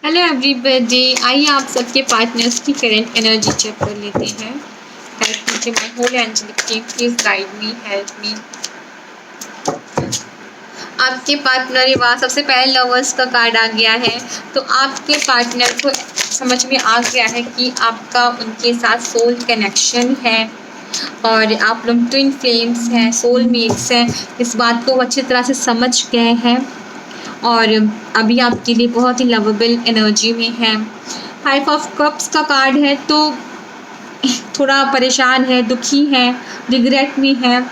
Hello everybody, आइए आप सबके पार्टनर्स की करंट एनर्जी चेक कर लेते हैं। हेल्प कीजिए my whole angelic team, please guide me, help me. आपके पार्टनर, ये बात सबसे पहले लवर्स का कार्ड आ गया है। तो आपके पार्टनर को समझ में आ गया है कि आपका उनके साथ सोल कनेक्शन है और आप लोग ट्विन फ्लेम्स हैं, सोलमेट्स हैं। इस बात को वो अच्छी तरह से समझ गए हैं और अभी आपके लिए बहुत ही लवेबल एनर्जी में है। 5 ऑफ कप्स का कार्ड है, तो थोड़ा परेशान है, दुखी है, रिग्रेट में है।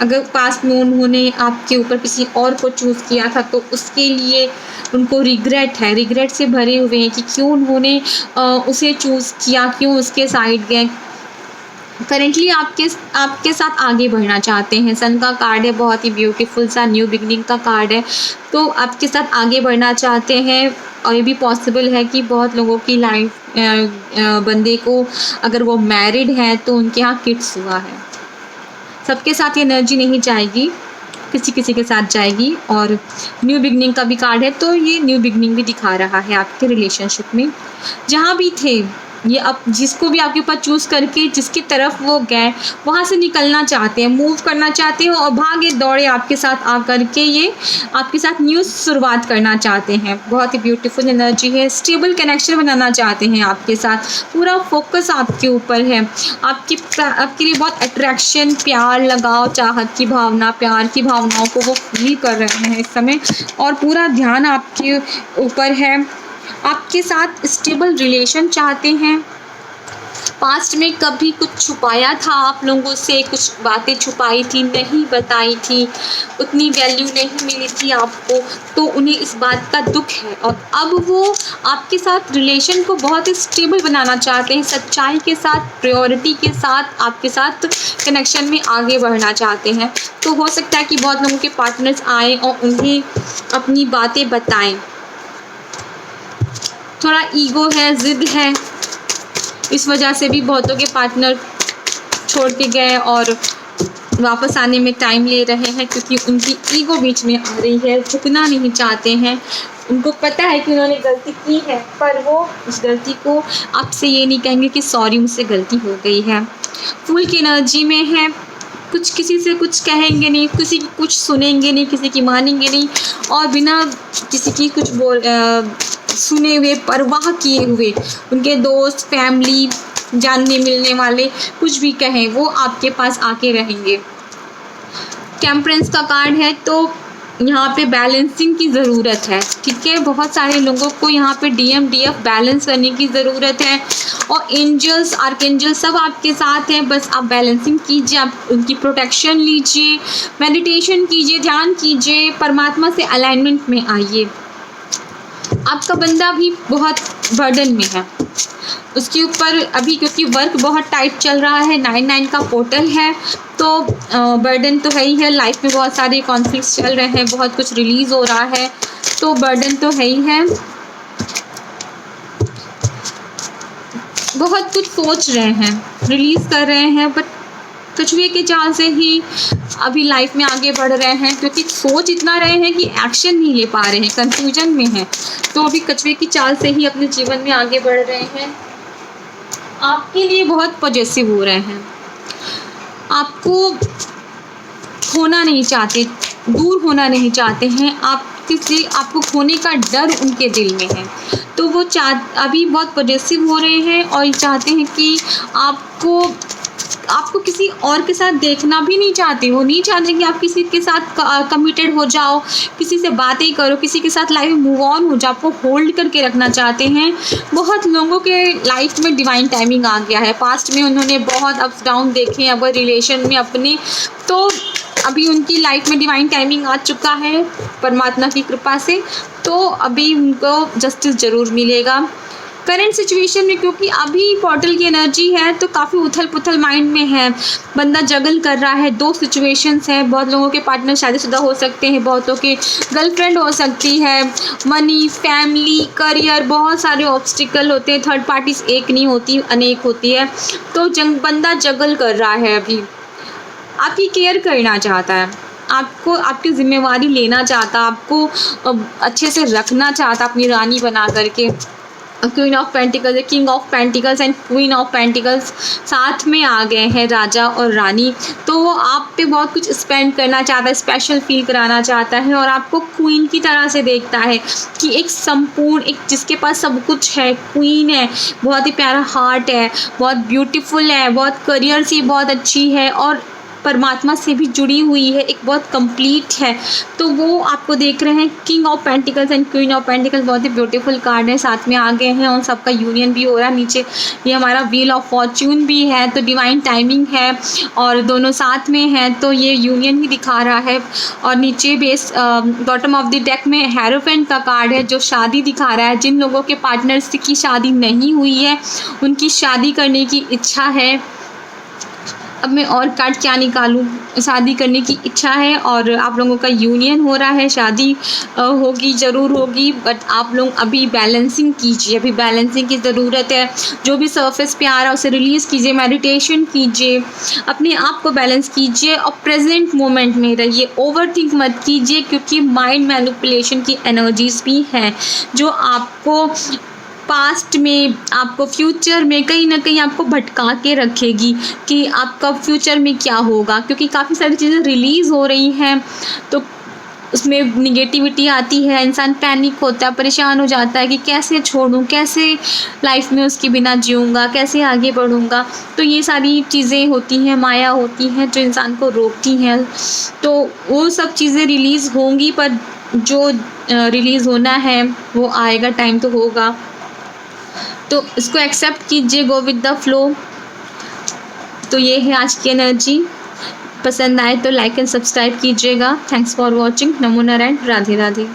अगर पास्ट में उन्होंने आपके ऊपर किसी और को चूज़ किया था तो उसके लिए उनको रिग्रेट है, रिग्रेट से भरे हुए हैं कि क्यों उन्होंने उसे चूज़ किया, क्यों उसके साइड गए। करेंटली आपके साथ आगे बढ़ना चाहते हैं। सन का कार्ड है, बहुत ही ब्यूटीफुल सा न्यू बिगनिंग का कार्ड है। तो आपके साथ आगे बढ़ना चाहते हैं और ये भी पॉसिबल है कि बहुत लोगों की लाइफ बंदे को, अगर वो मैरिड हैं तो उनके यहाँ किड्स हुआ है। सबके साथ ये एनर्जी नहीं जाएगी, किसी किसी के साथ जाएगी। और न्यू बिगनिंग का भी कार्ड है, तो ये न्यू बिगनिंग भी दिखा रहा है आपके रिलेशनशिप में। जहाँ भी थे ये, अब जिसको भी आपके ऊपर चूज़ करके जिसकी तरफ वो गए वहाँ से निकलना चाहते हैं, मूव करना चाहते हैं और भागे दौड़े आपके साथ आकर के ये आपके साथ न्यू शुरुआत करना चाहते हैं। बहुत ही ब्यूटीफुल एनर्जी है। स्टेबल कनेक्शन बनाना चाहते हैं आपके साथ, पूरा फोकस आपके ऊपर है। आपके लिए बहुत अट्रैक्शन, प्यार, लगाव, चाहत की भावना, प्यार की भावनाओं को वो फील कर रहे हैं इस समय और पूरा ध्यान आपके ऊपर है। आपके साथ स्टेबल रिलेशन चाहते हैं। पास्ट में कभी कुछ छुपाया था आप लोगों से, कुछ बातें छुपाई थी, नहीं बताई थी, उतनी वैल्यू नहीं मिली थी आपको, तो उन्हें इस बात का दुख है। और अब वो आपके साथ रिलेशन को बहुत ही स्टेबल बनाना चाहते हैं, सच्चाई के साथ, प्रायोरिटी के साथ आपके साथ कनेक्शन में आगे बढ़ना चाहते हैं। तो हो सकता है कि बहुत लोगों के पार्टनर्स आए और उन्हें अपनी बातें बताएं। थोड़ा ईगो है, ज़िद है, इस वजह से भी बहुतों के पार्टनर छोड़ के गए और वापस आने में टाइम ले रहे हैं, क्योंकि उनकी ईगो बीच में आ रही है, झुकना नहीं चाहते हैं। उनको पता है कि उन्होंने गलती की है, पर वो उस गलती को आपसे ये नहीं कहेंगे कि सॉरी मुझसे गलती हो गई है। फुल की एनर्जी में है, कुछ किसी से कुछ कहेंगे नहीं, किसी की कुछ सुनेंगे नहीं, किसी की मानेंगे नहीं और बिना किसी की कुछ सुने हुए, परवाह किए हुए, उनके दोस्त, फैमिली, जानने मिलने वाले कुछ भी कहें वो आपके पास आके रहेंगे। टेम्परेंस का कार्ड है, तो यहाँ पे बैलेंसिंग की ज़रूरत है, ठीक है। बहुत सारे लोगों को यहाँ पे DMDF बैलेंस करने की ज़रूरत है और एंजल्स, आर्कएंजल सब आपके साथ हैं। बस आप बैलेंसिंग कीजिए, आप उनकी प्रोटेक्शन लीजिए, मेडिटेशन कीजिए, ध्यान कीजिए, परमात्मा से अलाइनमेंट में आइए। आपका बंदा भी बहुत बर्डन में है, उसके ऊपर अभी क्योंकि वर्क बहुत टाइट चल रहा है, 9-9 का पोर्टल है, तो बर्डन तो है ही है। लाइफ में बहुत सारे कॉन्फ्लिक्ट्स चल रहे हैं, बहुत कुछ रिलीज़ हो रहा है, तो बर्डन तो है ही है। बहुत कुछ सोच रहे हैं, रिलीज़ कर रहे हैं, बट कछुए के चाल से ही अभी लाइफ में आगे बढ़ रहे हैं, क्योंकि सोच इतना रहे हैं कि एक्शन नहीं ले पा रहे हैं, कंफ्यूजन में हैं। तो अभी कछुए की चाल से ही अपने जीवन में आगे बढ़ रहे हैं। आपके लिए बहुत पॉजिटिव हो रहे हैं, आपको खोना नहीं चाहते, दूर होना नहीं चाहते हैं, आपको खोने का डर उनके दिल में है। तो वो अभी बहुत पॉजिटिव हो रहे हैं और चाहते हैं कि आपको किसी और के साथ देखना भी नहीं चाहते। वो नहीं चाहते कि आप किसी के साथ कमिटेड हो जाओ, किसी से बातें करो, किसी के साथ लाइफ मूव ऑन हो जाओ, आपको होल्ड करके रखना चाहते हैं। बहुत लोगों के लाइफ में डिवाइन टाइमिंग आ गया है। पास्ट में उन्होंने बहुत अप्स डाउन देखे अब रिलेशन में अपने, तो अभी उनकी लाइफ में डिवाइन टाइमिंग आ चुका है परमात्मा की कृपा से, तो अभी उनको जस्टिस ज़रूर मिलेगा करंट सिचुएशन में। क्योंकि अभी पोर्टल की एनर्जी है, तो काफ़ी उथल पुथल माइंड में है, बंदा जगल कर रहा है। 2 सिचुएशंस हैं, बहुत लोगों के पार्टनर शादीशुदा हो सकते हैं, बहुतों के गर्लफ्रेंड हो सकती है, मनी, फैमिली, करियर, बहुत सारे ऑब्स्टिकल होते हैं। थर्ड पार्टीज एक नहीं होती, अनेक होती है। तो बंदा जगल कर रहा है, अभी आपकी केयर करना चाहता है, आपको आपकी ज़िम्मेवारी लेना चाहता, आपको अच्छे से रखना चाहता अपनी रानी बना करके। Queen of pentacles, king of pentacles and queen of pentacles साथ में आ गए हैं, राजा और रानी। तो वो आप पे बहुत कुछ स्पेंड करना चाहता है, स्पेशल फील कराना चाहता है और आपको क्वीन की तरह से देखता है कि एक संपूर्ण, एक जिसके पास सब कुछ है, क्वीन है, बहुत ही प्यारा हार्ट है, बहुत ब्यूटीफुल है, बहुत करियर से बहुत अच्छी है और परमात्मा से भी जुड़ी हुई है, एक बहुत कंप्लीट है। तो वो आपको देख रहे हैं। King of pentacles and queen of pentacles बहुत ही ब्यूटीफुल कार्ड है, साथ में आ गए हैं और सबका यूनियन भी हो रहा है। नीचे ये हमारा व्हील ऑफ फॉर्च्यून भी है, तो डिवाइन टाइमिंग है और दोनों साथ में हैं, तो ये यूनियन ही दिखा रहा है। और नीचे base bottom of the deck में हेरोफेंट का कार्ड है जो शादी दिखा रहा है। जिन लोगों के पार्टनर्स की शादी नहीं हुई है उनकी शादी करने की इच्छा है। अब मैं और कार्ड क्या निकालूं? शादी करने की इच्छा है और आप लोगों का यूनियन हो रहा है, शादी होगी, ज़रूर होगी, बट आप लोग अभी बैलेंसिंग कीजिए, अभी बैलेंसिंग की ज़रूरत है। जो भी सरफेस पे आ रहा है उसे रिलीज़ कीजिए, मेडिटेशन कीजिए, अपने आप को बैलेंस कीजिए और प्रेजेंट मोमेंट में रहिए। ओवरथिंक मत कीजिए क्योंकि माइंड मैनिपुलेशन की एनर्जीज भी हैं जो आपको पास्ट में, आपको फ्यूचर में कहीं ना कहीं आपको भटका के रखेगी कि आपका फ्यूचर में क्या होगा, क्योंकि काफ़ी सारी चीज़ें रिलीज़ हो रही हैं तो उसमें निगेटिविटी आती है, इंसान पैनिक होता है, परेशान हो जाता है कि कैसे छोड़ूं, कैसे लाइफ में उसके बिना जीऊँगा, कैसे आगे बढ़ूँगा। तो ये सारी चीज़ें होती हैं, माया होती हैं जो इंसान को रोकती हैं। तो वो सब चीज़ें रिलीज़ होंगी, पर जो रिलीज़ होना है वो आएगा, टाइम तो होगा। तो इसको एक्सेप्ट कीजिए, गो विद द फ्लो। तो ये है आज की एनर्जी। पसंद आए तो लाइक एंड सब्सक्राइब कीजिएगा। Thanks for watching. NaMo Narayan, Radhe Radhe.